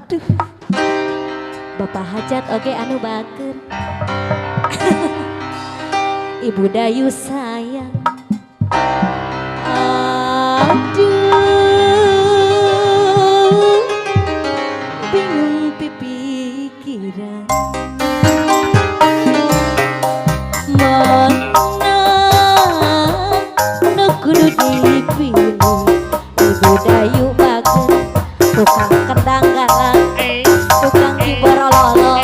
Aduh, Bapak Hajat oke anu baker. Ibu Dayu sayang. Aduh, bingung pikiran. Mana nu kudu dipilih. Ibu Dayu bager, tukang kendang galang, tukang kiborololo.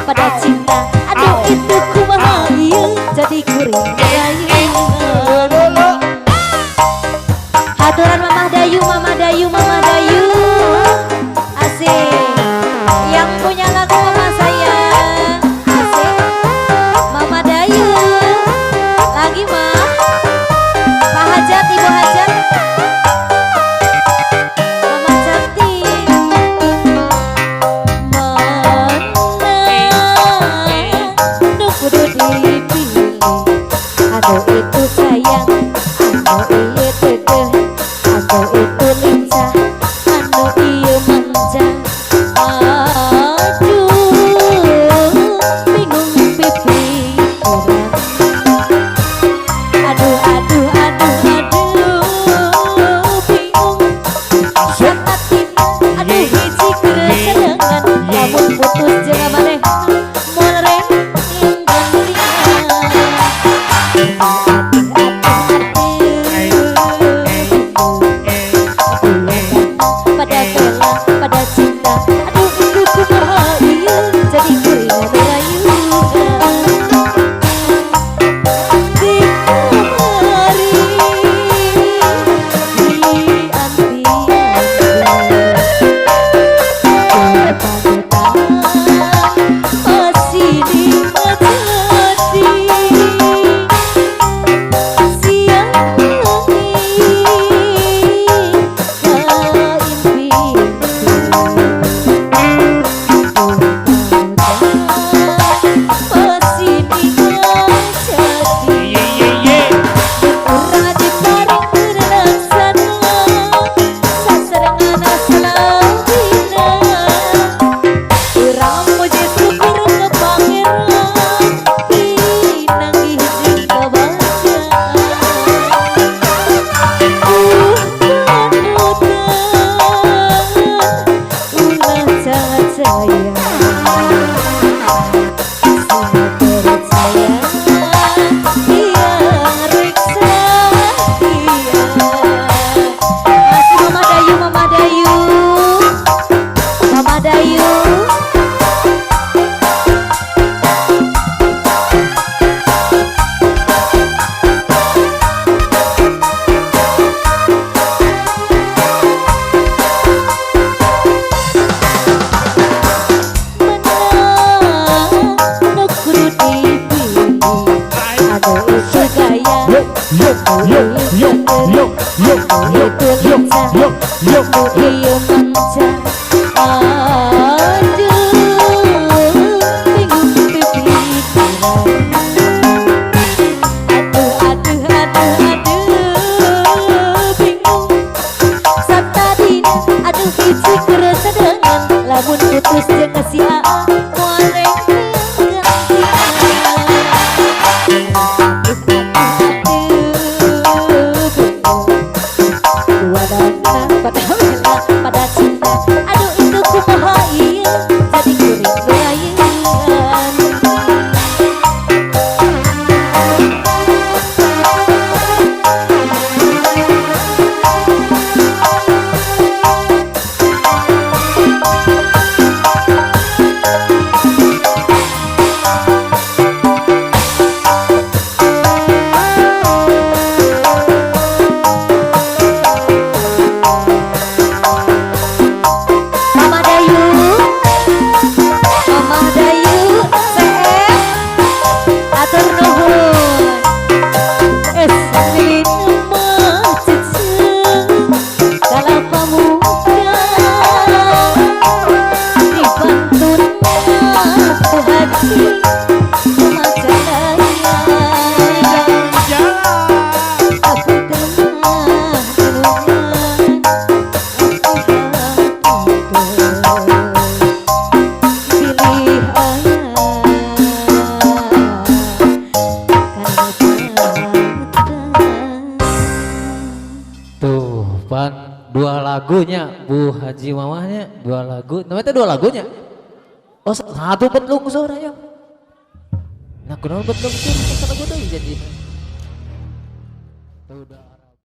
Pada cinta, aduh itu kumaha ieu jadi kuring rayu. Haturan Mama Dayu, Mama Dayu, Mama Dayu. Asik. Yang punya lagu Mama sayang. Asik. Mama Dayu. Lagi mah. Pak Hajat, Ibu Hajat. Mama cantik. Nu kudu dipilih. Aduh itu sayang, anu ieu teueuh, anu itu lincah, anu ieu manja. Aduh, bingung pikiran. Aduh, aduh, aduh, aduh, bingung. Satatina, aduh hiji keresedengan, lamun putus jeung maneh moal rek pada bela, pada cinta, aduh itu kumaha ieu jadi kuring rayu. Di kamari masih dimati siang lamun putus jeung si Aa moal rek pada cinta, aduh itu kumaha ieu jadi kuring rayean. lagunya Bu Haji mamahnya 2 lagu. Namanya 2 lagunya. Oh, 1 bet lungsur ayo. Nah, kunaon bet lungsur satu lagu teh jadi. Udah.